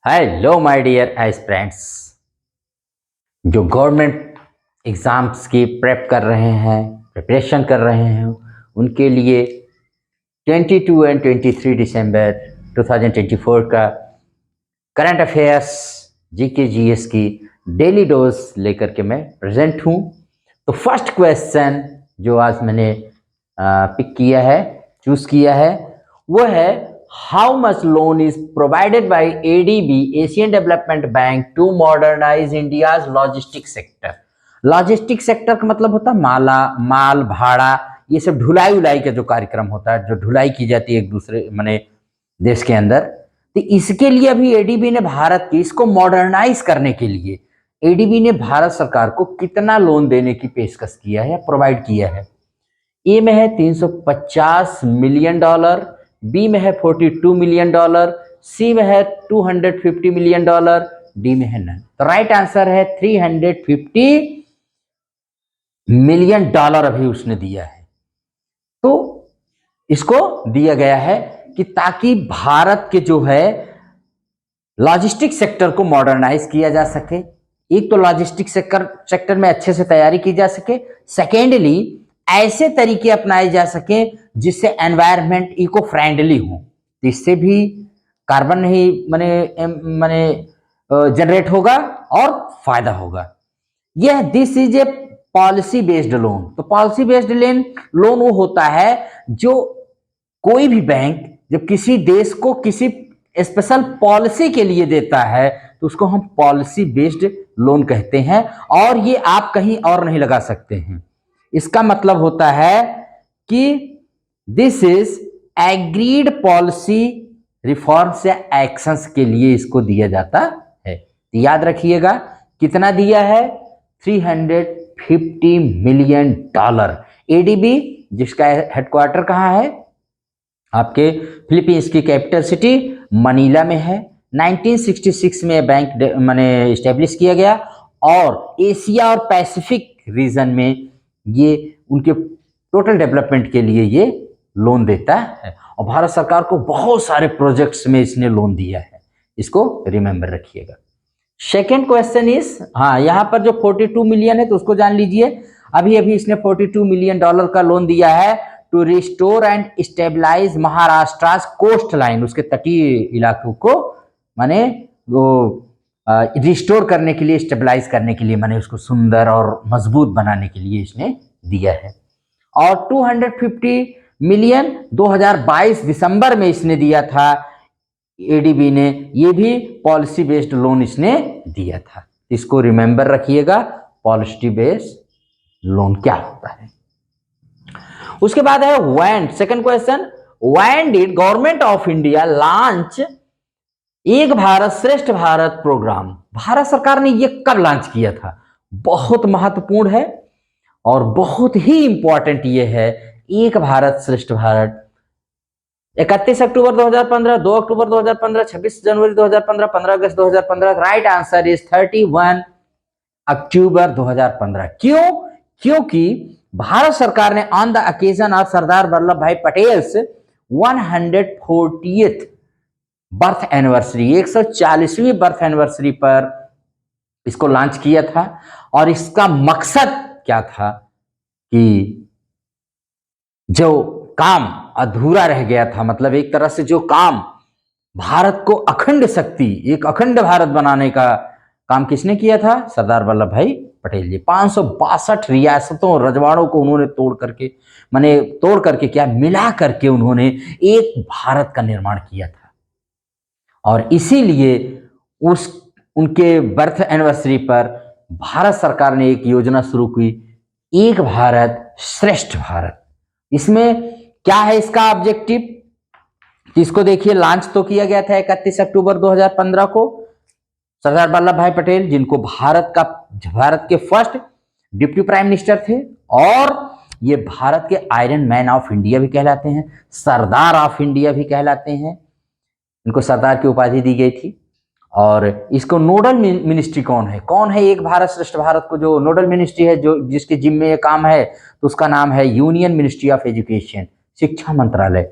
Hello my dear aspirants जो government exams की preparation कर रहे हैं उनके लिए 22 एंड 23 दिसंबर 2024 का करंट अफेयर्स जीके जीएस की डेली डोज लेकर के मैं प्रेजेंट हूँ। तो फर्स्ट क्वेश्चन जो आज मैंने पिक किया है, चूज़ किया है, वो है how much loan is provided by ADB Asian Development Bank to modernise India's logistic sector. Logistic sector का मतलब होता है माल भाड़ा, ये सब ढुलाई उलाई का जो कार्यक्रम होता है, जो ढुलाई की जाती है एक दूसरे माने देश के अंदर। तो इसके लिए अभी एडीबी ने भारत की इसको मॉडर्नाइज करने के लिए एडीबी ने भारत सरकार को कितना लोन देने की पेशकश किया है या प्रोवाइड किया है। ए में है $350 मिलियन, बी में है $42 मिलियन, सी में है $250 मिलियन, डी में है नन। तो राइट आंसर है $350 मिलियन अभी उसने दिया है। तो इसको दिया गया है कि ताकि भारत के जो है लॉजिस्टिक सेक्टर को मॉडर्नाइज किया जा सके। एक तो लॉजिस्टिक सेक्टर में अच्छे से तैयारी की जा सके, सेकेंडली ऐसे तरीके अपनाए जा सके जिससे एनवायरनमेंट इको फ्रेंडली हो, इससे भी कार्बन नहीं माने जनरेट होगा और फायदा होगा। यह this is a policy based loan. तो पॉलिसी बेस्ड लोन वो होता है जो कोई भी बैंक जब किसी देश को किसी स्पेशल पॉलिसी के लिए देता है तो उसको हम पॉलिसी बेस्ड लोन कहते हैं, और ये आप कहीं और नहीं लगा सकते हैं। इसका मतलब होता है कि this is agreed policy reforms या एक्शंस के लिए इसको दिया जाता है। तो याद रखिएगा कितना दिया है, $350 मिलियन। एडीबी जिसका हेडक्वार्टर कहाँ है, आपके फिलीपींस की कैपिटल सिटी मनीला में है। 1966 में बैंक माने इस्टेब्लिश किया गया और एशिया और पैसिफिक रीजन में ये उनके टोटल डेवलपमेंट के लिए ये लोन देता है, और भारत सरकार को बहुत सारे प्रोजेक्ट्स में इसने लोन दिया है। इसको रिमेंबर रखिएगा। सेकेंड क्वेश्चन इज, हाँ यहाँ पर जो 42 मिलियन है तो उसको जान लीजिए। अभी इसने $42 मिलियन का लोन दिया है to restore and stabilise Maharashtra coast line, उसके तटीय इलाकों को माने वो रिस्टोर करने के लिए, स्टेबलाइज करने के लिए, माने उसको सुंदर और मजबूत बनाने के लिए इसने दिया है। और 250 मिलियन 2022 दिसंबर में इसने दिया था एडीबी ने, ये भी पॉलिसी बेस्ड लोन इसने दिया था। इसको रिमेंबर रखिएगा, पॉलिसी बेस्ड लोन क्या होता है। उसके बाद है when, second question, when did government of India launch एक भारत श्रेष्ठ भारत प्रोग्राम। भारत सरकार ने ये कब लॉन्च किया था, बहुत महत्वपूर्ण है और बहुत ही इंपॉर्टेंट ये है। एक भारत श्रेष्ठ भारत 31 अक्टूबर 2015, 2 अक्टूबर 2015, 26 जनवरी 2015, 15 अगस्त 2015। राइट आंसर इज 31 अक्टूबर 2015। क्यों? क्योंकि भारत सरकार ने on the occasion of Sardar Vallabh Bhai Patel's 140th birth anniversary, 140वीं बर्थ एनिवर्सरी पर इसको लॉन्च किया था। और इसका मकसद क्या था कि जो काम अधूरा रह गया था, मतलब एक तरह से जो काम भारत को अखंड शक्ति, एक अखंड भारत बनाने का काम किसने किया था, सरदार वल्लभ भाई पटेल जी। 562 रियासतों रजवाड़ों को उन्होंने तोड़ करके क्या मिला करके उन्होंने एक भारत का निर्माण किया था। और इसीलिए उनके बर्थ एनिवर्सरी पर भारत सरकार ने एक योजना शुरू की, एक भारत श्रेष्ठ भारत। इसमें क्या है इसका ऑब्जेक्टिव, इसको देखिए, लॉन्च तो किया गया था 31 अक्टूबर 2015 को। सरदार वल्लभ भाई पटेल जिनको भारत के फर्स्ट डिप्टी प्राइम मिनिस्टर थे, और ये भारत के आयरन मैन ऑफ इंडिया भी कहलाते हैं, सरदार ऑफ इंडिया भी कहलाते हैं। इनको सरदार की उपाधि दी गई थी। और इसको नोडल मिनिस्ट्री कौन है एक भारत श्रेष्ठ भारत को जो नोडल मिनिस्ट्री है, जो जिसके जिम्मे ये काम है, तो उसका नाम है यूनियन मिनिस्ट्री ऑफ एजुकेशन, शिक्षा मंत्रालय।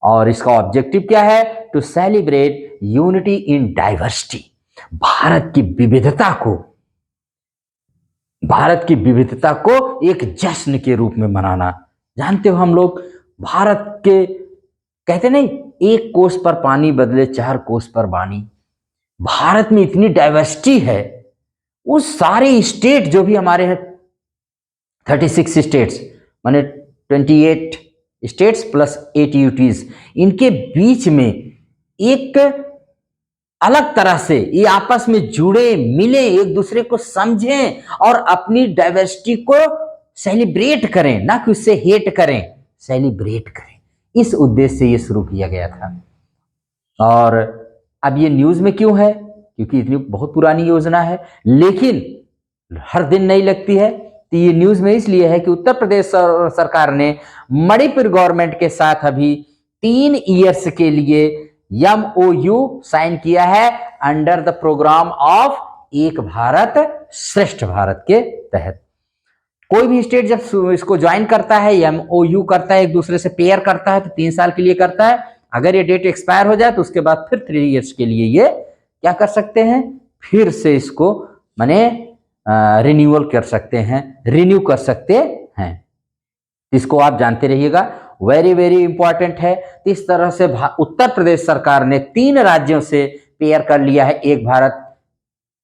और इसका ऑब्जेक्टिव क्या है? To celebrate unity in diversity, Bharat की विविधता को, भारत की विविधता को एक जश्न के रूप में मनाना। जानते हो हम लोग भारत के, कहते नहीं, एक कोस पर पानी बदले चार कोस पर वाणी। भारत में इतनी डाइवर्सिटी है, उस सारे स्टेट जो भी हमारे हैं, 36 स्टेट्स माने 28 स्टेट्स प्लस 8 यूटीज, इनके बीच में एक अलग तरह से ये आपस में जुड़े मिले, एक दूसरे को समझें और अपनी डाइवर्सिटी को सेलिब्रेट करें, ना कि उससे हेट करें, सेलिब्रेट करें। इस उद्देश्य से ये शुरू किया गया था। और अब ये न्यूज में क्यों है? क्योंकि इतनी बहुत पुरानी योजना है, लेकिन हर दिन नहीं लगती है। तो ये न्यूज में इसलिए है कि उत्तर प्रदेश सरकार ने मणिपुर गवर्नमेंट के साथ अभी 3 ईयर्स के लिए MOU साइन किया है अंडर द प्रोग्राम ऑफ एक भारत श्रेष्ठ भारत के तहत। कोई भी स्टेट जब इसको ज्वाइन करता है, MOU करता है, एक दूसरे से पेयर करता है, तो 3 साल के लिए करता है। अगर ये डेट एक्सपायर हो जाए तो उसके बाद फिर 3 ईयर्स के लिए ये क्या कर सकते हैं, फिर से इसको माने रिन्यूअल कर सकते हैं, रिन्यू कर सकते हैं। इसको आप जानते रहिएगा, वेरी वेरी इंपॉर्टेंट है। इस तरह से उत्तर प्रदेश सरकार ने 3 राज्यों से पेयर कर लिया है एक भारत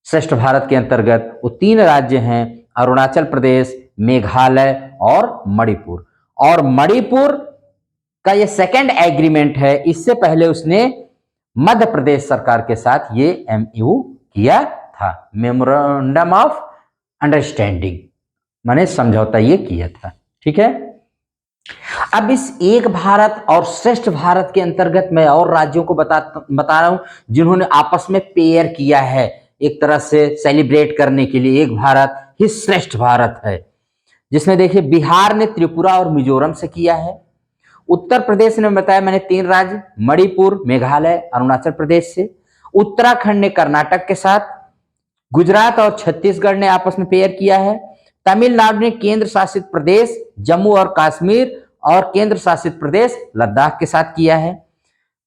श्रेष्ठ भारत के अंतर्गत। वो 3 राज्य हैं अरुणाचल प्रदेश, मेघालय और मणिपुर। और मणिपुर का ये सेकंड एग्रीमेंट है, इससे पहले उसने मध्य प्रदेश सरकार के साथ ये MOU किया था, मेमोरेंडम ऑफ अंडरस्टैंडिंग, माने समझौता ये किया था। ठीक है। अब इस एक भारत और श्रेष्ठ भारत के अंतर्गत मैं और राज्यों को बता रहा हूं जिन्होंने आपस में पेयर किया है, एक तरह से सेलिब्रेट करने के लिए एक भारत ही श्रेष्ठ भारत है। जिसमें देखिए बिहार ने त्रिपुरा और मिजोरम से किया है। उत्तर प्रदेश ने बताया मैंने 3 राज्य, मणिपुर, मेघालय, अरुणाचल प्रदेश से। उत्तराखंड ने कर्नाटक के साथ। गुजरात और छत्तीसगढ़ ने आपस में पेयर किया है। तमिलनाडु ने केंद्र शासित प्रदेश जम्मू और कश्मीर और केंद्र शासित प्रदेश लद्दाख के साथ किया है।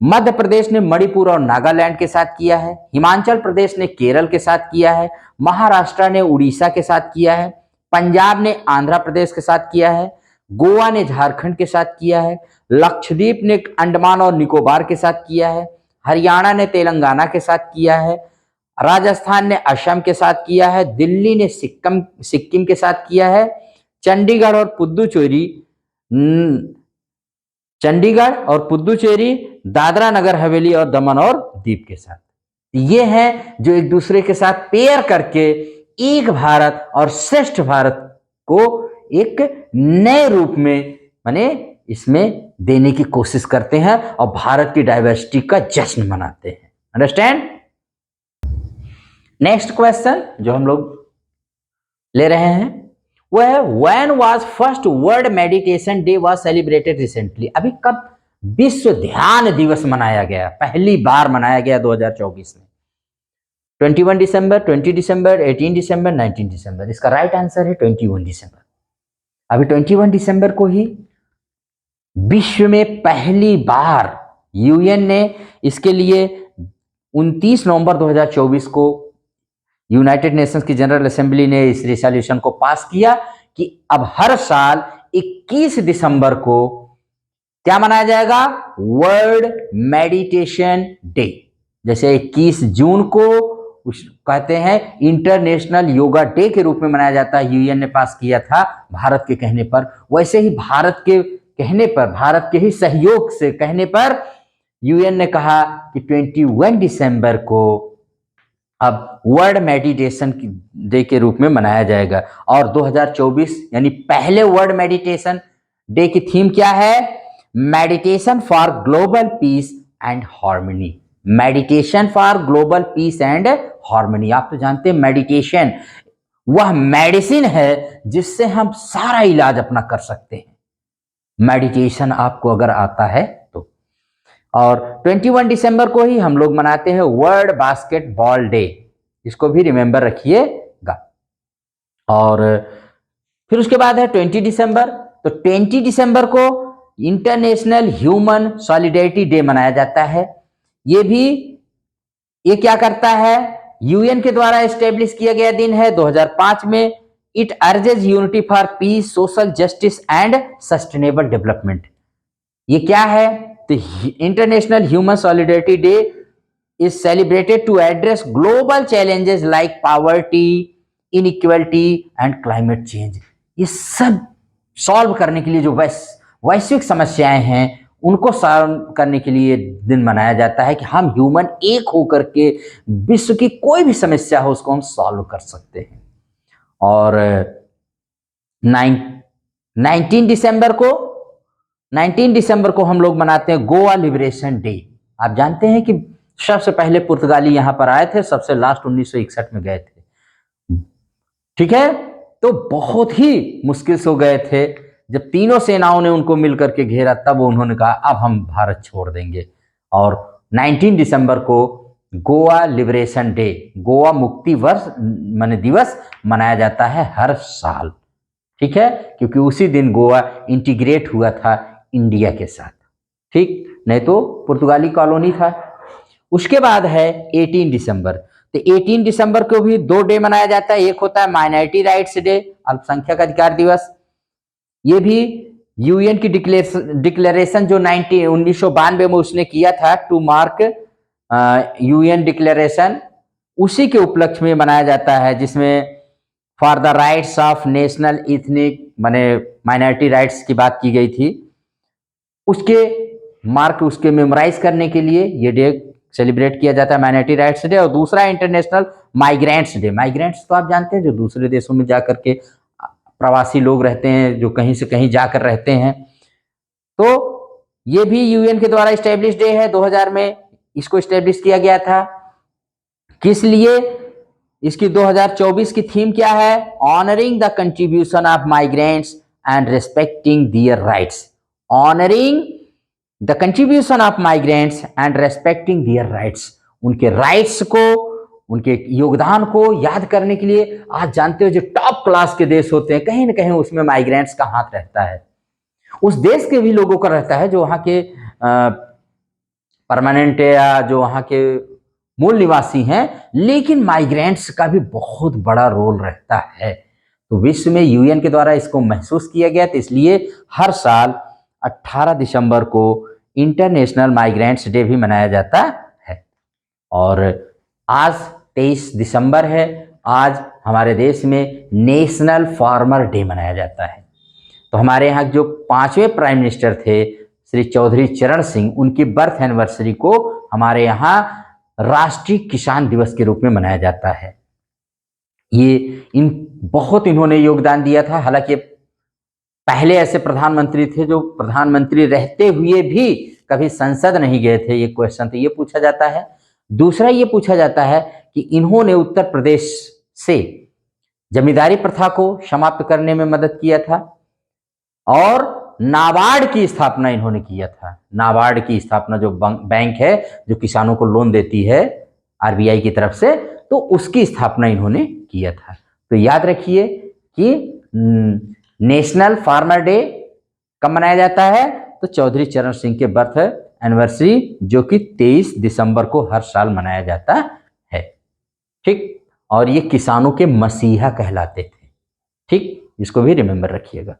मध्य प्रदेश ने मणिपुर और नागालैंड के साथ किया है। हिमाचल प्रदेश ने केरल के साथ किया है। महाराष्ट्र ने उड़ीसा के साथ किया है। पंजाब ने आंध्र प्रदेश के साथ किया है। गोवा ने झारखंड के साथ किया है। लक्षद्वीप ने अंडमान और निकोबार के साथ किया है। हरियाणा ने तेलंगाना के साथ किया है। राजस्थान ने असम के साथ किया है। दिल्ली ने सिक्किम के साथ किया है। चंडीगढ़ और पुदुचेरी दादरा नगर हवेली और दमन और दीव के साथ। ये हैं जो एक दूसरे के साथ पेयर करके एक भारत और श्रेष्ठ भारत को एक नए रूप में माने इसमें देने की कोशिश करते हैं और भारत की डाइवर्सिटी का जश्न मनाते हैं। अंडरस्टैंड? नेक्स्ट क्वेश्चन जो हम लोग ले रहे हैं वो है when was first world meditation day was celebrated recently. अभी कब विश्व ध्यान दिवस मनाया गया? पहली बार मनाया गया 2024 में। 21 दिसंबर, 20 दिसंबर, 18 दिसंबर, 19 दिसंबर। इसका राइट आंसर है 21 दिसंबर। अभी 21 दिसंबर को ही विश्व में पहली बार UN ने इसके लिए 29 नवंबर 2024 को यूनाइटेड नेशंस की जनरल असेंबली ने इस रेजोल्यूशन को पास किया कि अब हर साल 21 दिसंबर को क्या मनाया जाएगा? World meditation day. जैसे 21 जून को कहते हैं इंटरनेशनल योगा डे के रूप में मनाया जाता है, UN ने पास किया था भारत के कहने पर। वैसे ही भारत के कहने पर, भारत के ही सहयोग से कहने पर UN ने कहा कि 21 दिसंबर को अब वर्ल्ड मेडिटेशन डे के रूप में मनाया जाएगा। और 2024 यानी पहले वर्ल्ड मेडिटेशन डे की थीम क्या है? Meditation for global piece and harmony. Meditation for global piece and harmony. आप तो जानते हैं मेडिटेशन वह मेडिसिन है जिससे हम सारा इलाज अपना कर सकते हैं। मेडिटेशन आपको अगर आता है तो। और 21 दिसंबर को ही हम लोग मनाते हैं वर्ल्ड बास्केटबॉल डे। इसको भी रिमेंबर रखिएगा। और फिर उसके बाद है 20 दिसंबर। तो 20 दिसंबर को इंटरनेशनल ह्यूमन सॉलिडेरिटी डे मनाया जाता है। ये क्या करता है, यूएन के द्वारा एस्टेब्लिश किया गया दिन है 2005 में। It urges unity for peace, social justice and sustainable development. ये क्या है, तो international human solidarity day is celebrated to address global challenges like poverty, inequality and climate change. ये सब सॉल्व करने के लिए जो वैश्विक समस्याएं हैं उनको सॉल्व करने के लिए दिन मनाया जाता है कि हम ह्यूमन एक होकर के विश्व की कोई भी समस्या हो उसको हम सॉल्व कर सकते हैं। और 19 दिसंबर को हम लोग मनाते हैं गोवा लिबरेशन डे। आप जानते हैं कि सबसे पहले पुर्तगाली यहां पर आए थे, सबसे लास्ट 1961 में गए थे। ठीक है, तो बहुत ही मुश्किल से हो गए थे। जब तीनों सेनाओं ने उनको मिलकर के घेरा तब उन्होंने कहा अब हम भारत छोड़ देंगे। और 19 दिसंबर को गोवा लिबरेशन डे, गोवा मुक्ति दिवस मनाया जाता है हर साल। ठीक है, क्योंकि उसी दिन गोवा इंटीग्रेट हुआ था इंडिया के साथ। ठीक, नहीं तो पुर्तगाली कॉलोनी था। उसके बाद है 18 दिसंबर। तो 18 दिसंबर को भी 2 डे मनाया जाता है। एक होता है माइनॉरिटी राइट्स डे, अल्पसंख्यक अधिकार दिवस। ये भी यूएन की डिक्लेरेशन जो 1992 में उसने किया था टू मार्क यूएन डिक्लेरेशन, उसी के उपलक्ष्य में मनाया जाता है, जिसमें for the rights of national ethnic minority rights की बात की गई थी। उसके मेमोराइज करने के लिए ये डे सेलिब्रेट किया जाता है, माइनॉरिटी राइट्स डे। और दूसरा इंटरनेशनल माइग्रेंट्स डे। माइग्रेंट्स तो आप जानते हैं जो दूसरे देशों में जाकर के प्रवासी लोग रहते हैं, जो कहीं से कहीं जाकर रहते हैं। तो ये भी यूएन के द्वारा स्टैब्लिश डे है, 2000 में इसको स्टैब्लिश किया गया था। किस लिए, इसकी 2024 की थीम क्या है, honouring the contribution of migrants and respecting their rights. Honouring the contribution of migrants and respecting their rights. उनके राइट्स को, उनके योगदान को याद करने के लिए। आज जानते हो जो टॉप क्लास के देश होते हैं कहीं ना कहीं उसमें माइग्रेंट्स का हाथ रहता है। उस देश के भी लोगों का रहता है जो वहां के परमानेंट या जो वहां के मूल निवासी हैं, लेकिन माइग्रेंट्स का भी बहुत बड़ा रोल रहता है। तो विश्व में यूएन के द्वारा इसको महसूस किया गया, तो इसलिए हर साल 18 दिसंबर को इंटरनेशनल माइग्रेंट्स डे भी मनाया जाता है। और आज 23 दिसंबर है, आज हमारे देश में नेशनल फार्मर डे मनाया जाता है। तो हमारे यहाँ जो 5वें प्राइम मिनिस्टर थे श्री चौधरी चरण सिंह, उनकी बर्थ एनिवर्सरी को हमारे यहाँ राष्ट्रीय किसान दिवस के रूप में मनाया जाता है। बहुत इन्होंने योगदान दिया था। हालांकि पहले ऐसे प्रधानमंत्री थे जो प्रधानमंत्री रहते हुए भी कभी संसद नहीं गए थे। ये क्वेश्चन तो ये पूछा जाता है। दूसरा ये पूछा जाता है कि इन्होंने उत्तर प्रदेश से जमींदारी प्रथा को समाप्त करने में मदद किया था और नाबार्ड की स्थापना इन्होंने किया था। नाबार्ड की स्थापना जो बैंक है जो किसानों को लोन देती है आरबीआई की तरफ से, तो उसकी स्थापना इन्होंने किया था। तो याद रखिए कि नेशनल फार्मर डे कब मनाया जाता है, तो चौधरी चरण सिंह के बर्थ एनिवर्सरी जो कि 23 दिसंबर को हर साल मनाया जाता है। ठीक, और ये किसानों के मसीहा कहलाते थे। ठीक, इसको भी रिमेंबर रखिएगा।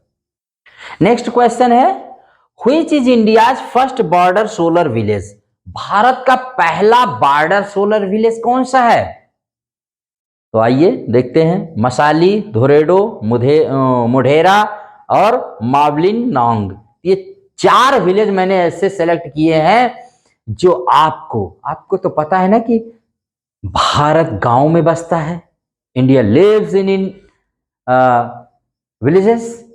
नेक्स्ट क्वेश्चन है, which is India's first border solar village. Bharat का पहला बॉर्डर सोलर विलेज कौन सा है? तो आइए देखते हैं। मसाली, धोरेडो, मोढेरा और मावलिन नोंग, ये 4 विलेज मैंने ऐसे सेलेक्ट किए हैं जो आपको तो पता है ना कि भारत गांव में बसता है। India lives in villages.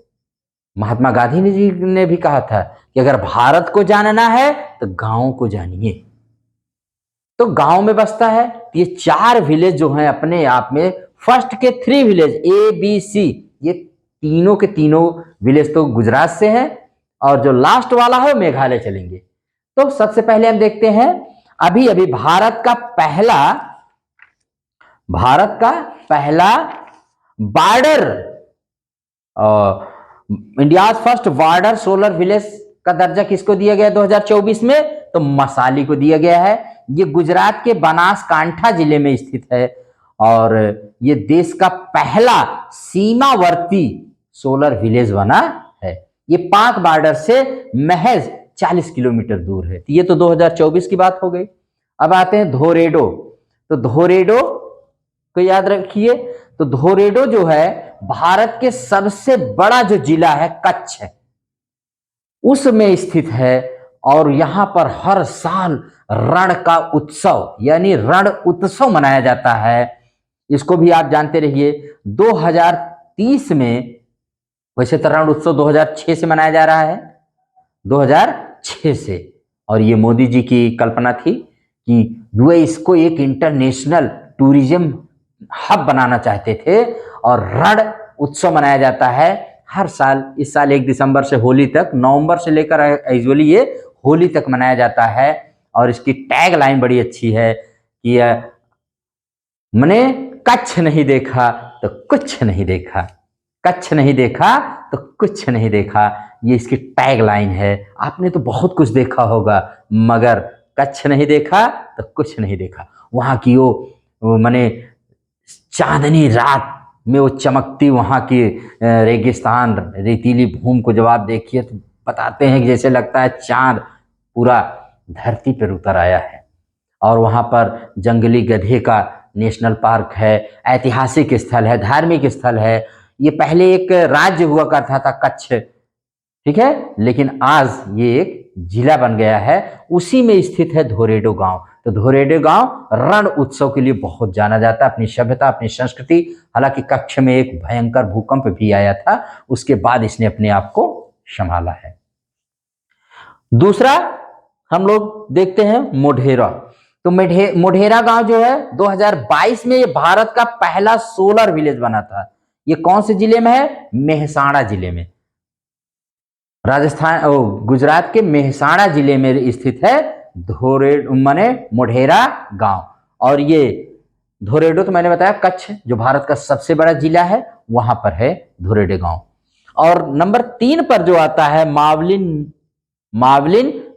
Mahatma Gandhi ji ने भी कहा था कि अगर भारत को जानना है तो गांव को जानिए। तो गांव में बसता है। ये 4 विलेज जो हैं अपने आप में, फर्स्ट के 3 विलेज ABC, ये तीनों के तीनों विलेज तो गुजरात से हैं और जो लास्ट वाला है मेघालय चलेंगे। तो सबसे पहले हम देखते हैं, अभी अभी भारत का पहला border, India first border solar village का दर्जा किसको दिया गया 2024 में? तो मसाली को दिया गया है। ये गुजरात के बनासकांठा जिले में स्थित है और ये देश का पहला सीमावर्ती सोलर विलेज बना है। ये पाक बॉर्डर से महज 40 किलोमीटर दूर है। ये तो 2024 की बात हो गई। अब आते हैं धोरेडो। तो धोरेडो को याद रखिए। तो धोरेडो जो है भारत के सबसे बड़ा जो जिला है कच्छ है उसमें स्थित है और यहां पर हर साल रण का उत्सव यानी रण उत्सव मनाया जाता है। इसको भी आप जानते रहिए। 2030 में, वैसे तो रण उत्सव 2006 से मनाया जा रहा है, 2006 से, और ये मोदी जी की कल्पना थी कि वे इसको एक इंटरनेशनल टूरिज्म हब बनाना चाहते थे और रण उत्सव मनाया जाता है हर साल। इस साल 1 दिसंबर से होली तक, नवंबर से लेकर यूजुअली ये होली तक मनाया जाता है। और इसकी टैग लाइन बड़ी अच्छी है कि मैंने कच्छ नहीं देखा तो कुछ नहीं देखा, कच्छ नहीं देखा तो कुछ नहीं देखा। ये इसकी टैग लाइन है। आपने तो बहुत कुछ देखा होगा मगर कच्छ नहीं देखा तो कुछ नहीं देखा। वहां की वो माने चांदनी रात में वो चमकती वहां की रेगिस्तान रेतीली भूमि को जब आप देखिए तो बताते हैं कि जैसे लगता है चांद पूरा धरती पर उतर आया है। और वहां पर जंगली गधे का नेशनल पार्क है, ऐतिहासिक स्थल है, धार्मिक स्थल है। ये पहले एक राज्य हुआ करता था कच्छ, ठीक है, लेकिन आज ये एक जिला बन गया है। उसी में स्थित है धोरेडो गांव। तो धोरेडो गांव रण उत्सव के लिए बहुत जाना जाता है, अपनी सभ्यता, अपनी संस्कृति। हालांकि कच्छ में एक भयंकर भूकंप भी आया था, उसके बाद इसने अपने आप को संभाला है। दूसरा हम लोग देखते हैं मोढेरा। तो मोढेरा गांव जो है 2022 में ये भारत का पहला सोलर विलेज बना था। ये कौन से जिले में है? मेहसाणा जिले में, राजस्थान गुजरात के मेहसाणा जिले में स्थित है मोढेरा गांव। और ये धोरेडो तो मैंने बताया कच्छ जो भारत का सबसे बड़ा जिला है वहां पर है धोरेडो गांव। और नंबर 3 पर जो आता है मावलिन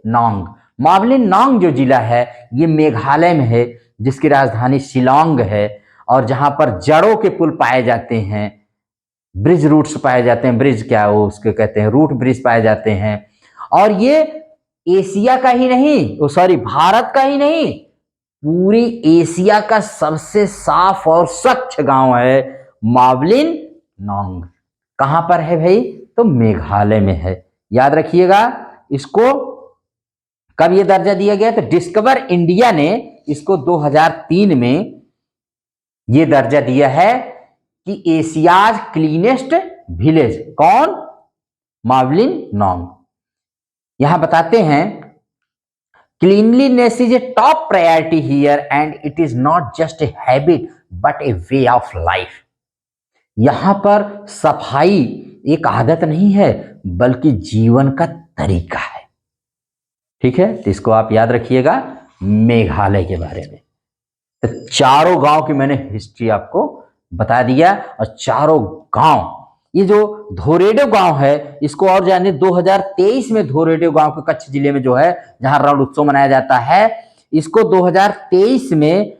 नोंग। मावलिन नोंग जो जिला है ये मेघालय में है, जिसकी राजधानी शिलोंग है और जहां पर जड़ों के पुल पाए जाते हैं, ब्रिज रूट्स पाए जाते हैं। ब्रिज क्या वो उसके कहते हैं, रूट ब्रिज पाए जाते हैं। और ये एशिया का ही नहीं, सॉरी भारत का ही नहीं, पूरी एशिया का सबसे साफ और स्वच्छ गांव है मावलिन नोंग। कहां पर है भाई? तो मेघालय में है। याद रखिएगा इसको। कब ये दर्जा दिया गया? तो डिस्कवर इंडिया ने इसको 2003 में ये दर्जा दिया है कि एशियाज क्लीनेस्ट विलेज। कौन? मावलिन नोंग। यहां बताते हैं cleanliness is a top priority here and it is not just a habit but A way of life. यहां पर सफाई एक आदत नहीं है बल्कि जीवन का तरीका है। ठीक है, तो इसको आप याद रखिएगा मेघालय के बारे में। तो चारों गांव की मैंने हिस्ट्री आपको बता दिया। और चारों गांव, ये जो धोरेडो गांव है इसको और जानिए। 2023 में धोरेडो गांव के कच्छ जिले में जो है जहां रण उत्सव मनाया जाता है, इसको 2023 में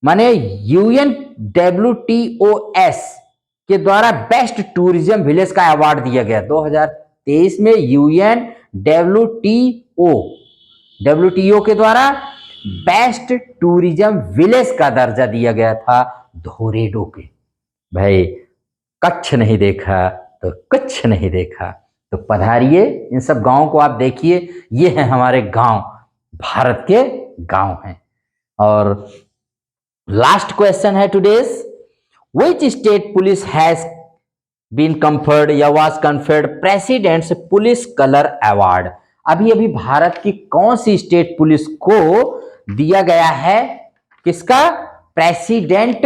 माने UNWTOS के द्वारा बेस्ट टूरिज्म विलेज का अवार्ड दिया गया। 2023 में WTO के द्वारा बेस्ट टूरिज्म विलेज का दर्जा दिया गया था धोरेडो के। भाई कच्छ नहीं देखा तो कुछ नहीं देखा। तो पधारिए, इन सब गांवों को आप देखिए। ये है हमारे गांव, भारत के गांव हैं। और लास्ट क्वेश्चन है today's, which state police has been conferred या was conferred president's police colour award. अभी अभी भारत की कौन सी स्टेट पुलिस को दिया गया है किसका? President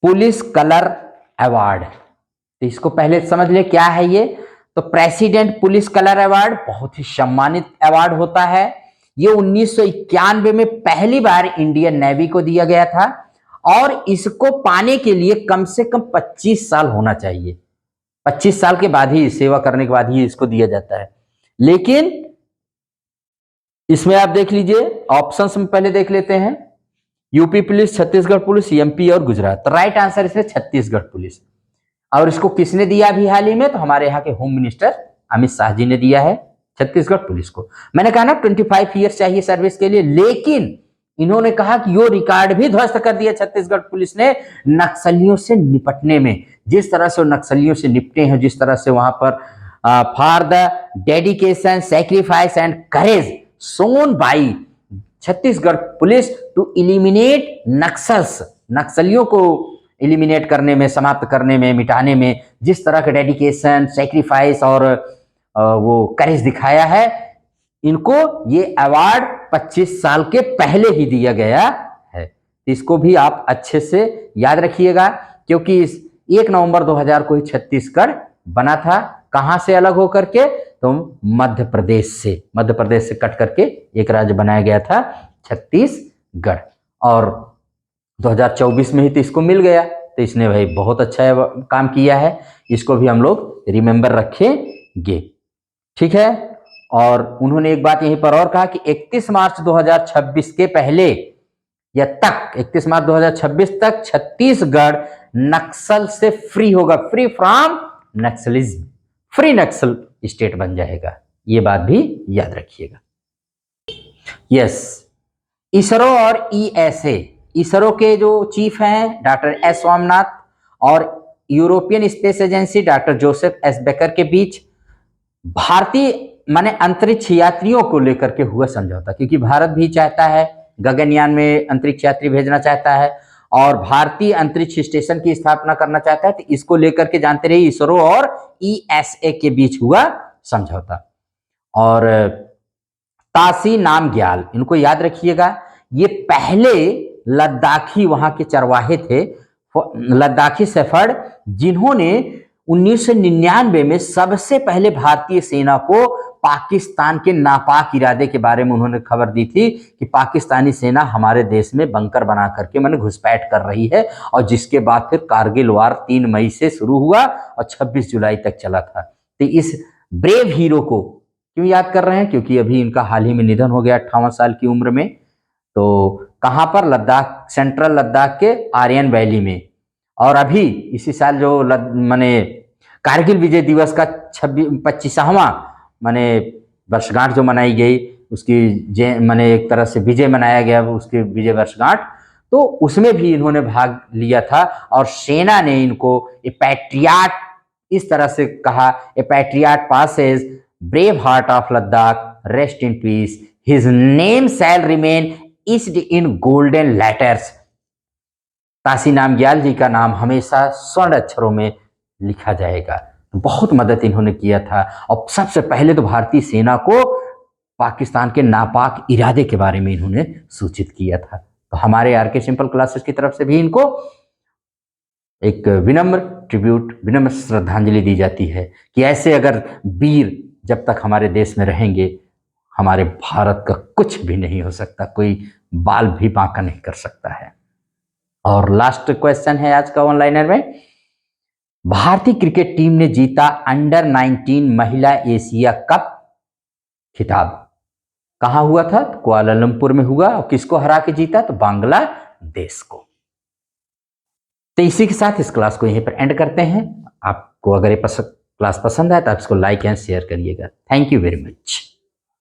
police colour award. तो इसको पहले समझ ले क्या है ये। तो प्रेसिडेंट पुलिस कलर अवार्ड बहुत ही सम्मानित अवार्ड होता है। ये 1991 में पहली बार इंडियन नेवी को दिया गया था और इसको पाने के लिए कम से कम 25 साल होना चाहिए। 25 साल के बाद ही, सेवा करने के बाद ही इसको दिया जाता है। लेकिन इसमें आप देख लीजिए, ऑप्शंस में पहले देख लेते हैं, UP police, Chhattisgarh police, MP और गुजरात। तो राइट आंसर इसमें छत्तीसगढ़ पुलिस। और इसको किसने दिया अभी हाल ही में? तो हमारे यहाँ के होम मिनिस्टर अमित शाह जी ने दिया है छत्तीसगढ़ पुलिस को। मैंने कहा ना 25 ईयर्स चाहिए सर्विस के लिए, लेकिन इन्होंने कहा कि यो रिकॉर्ड भी ध्वस्त कर दिया छत्तीसगढ़ पुलिस ने नक्सलियों से निपटने में। जिस तरह से नक्सलियों से निपटे हैं, जिस तरह से वहां पर for the dedication, sacrifice and courage shown by Chhattisgarh police to eliminate Naxals, नक्सलियों को इलिमिनेट करने में, समाप्त करने में, मिटाने में जिस तरह का डेडिकेशन, सैक्रिफाइस और वो करेज दिखाया है, इनको ये अवार्ड 25 साल के पहले ही दिया गया है। इसको भी आप अच्छे से याद रखिएगा, क्योंकि इस 1 नवंबर 2000 को ही छत्तीसगढ़ बना था। कहां से अलग होकर के? तो मध्य प्रदेश से कट करके एक राज्य बनाया गया था छत्तीसगढ़, और 2024 में ही तो इसको मिल गया। तो इसने भाई बहुत अच्छा काम किया है, इसको भी हम लोग रिमेंबर रखेंगे, ठीक है। और उन्होंने एक बात यहीं पर और कहा कि 31 मार्च 2026 के पहले या तक, 31 मार्च 2026 तक छत्तीसगढ़ नक्सल से फ्री होगा, free from Naxalism, free Naxal state बन जाएगा। ये बात भी याद रखिएगा। यस, इसरो और ईएसए, इसरो के जो चीफ हैं डॉक्टर एस स्वामीनाथन और European space agency doctor Joseph S baker के बीच भारतीय माने अंतरिक्ष यात्रियों को लेकर के हुआ समझौता, क्योंकि भारत भी चाहता है गगनयान में अंतरिक्ष यात्री भेजना चाहता है और भारतीय अंतरिक्ष स्टेशन की स्थापना करना चाहता है। तो इसको लेकर के जानते रहिए इसरो और ईएसए के बीच हुआ समझौता। और तासी नामग्याल, इनको याद रखिएगा, ये पहले लद्दाखी वहां के चरवाहे थे, लद्दाखी शेफर्ड, जिन्होंने 1999 में सबसे पहले भारतीय सेना को पाकिस्तान के नापाक इरादे के बारे में उन्होंने खबर दी थी कि पाकिस्तानी सेना हमारे देश में बंकर बना करके माने घुसपैठ कर रही है, और जिसके बाद फिर कारगिल वार 3 मई से शुरू हुआ और 26 जुलाई तक चला था। तो इस ब्रेव हीरो को क्यों याद कर रहे हैं? क्योंकि अभी इनका हाल ही में निधन हो गया 58 साल की उम्र में। तो कहां पर? लद्दाख, सेंट्रल लद्दाख के आर्यन वैली में। और अभी इसी साल जो माने कारगिल विजय दिवस का 25वां माने वर्षगांठ जो मनाई गई, उसकी माने एक तरह से विजय मनाया गया, उसकी विजय वर्षगांठ, तो उसमें भी इन्होंने भाग लिया था। और सेना ने इनको ए पैट्रियट इस तरह से कहा, a patriot passes brave heart of Ladakh, rest in peace, his name shall remain etched in golden letters. Tashi Namgyal ji का नाम हमेशा स्वर्ण अक्षरों में लिखा जाएगा। बहुत मदद इन्होंने किया था, और सबसे पहले तो भारतीय सेना को पाकिस्तान के नापाक इरादे के बारे में इन्होंने सूचित किया था। तो हमारे आरके सिंपल क्लासेस की तरफ से भी इनको एक विनम्र ट्रिब्यूट, विनम्र श्रद्धांजलि दी जाती है कि ऐसे अगर वीर जब तक हमारे देश में रहेंगे, हमारे भारत का कुछ भी नहीं हो सकता, कोई बाल भी बांका नहीं कर सकता है। और लास्ट क्वेश्चन है आज का ऑनलाइनर में, भारतीय क्रिकेट टीम ने जीता अंडर 19 महिला एशिया कप खिताब। कहां हुआ था? तो कुआलालंपुर में हुआ। और किसको हरा के जीता? तो बांग्लादेश को। तो इसी के साथ इस क्लास को यहीं पर एंड करते हैं। आपको अगर ये क्लास पसंद आए तो आप इसको लाइक एंड शेयर करिएगा। Thank you very much.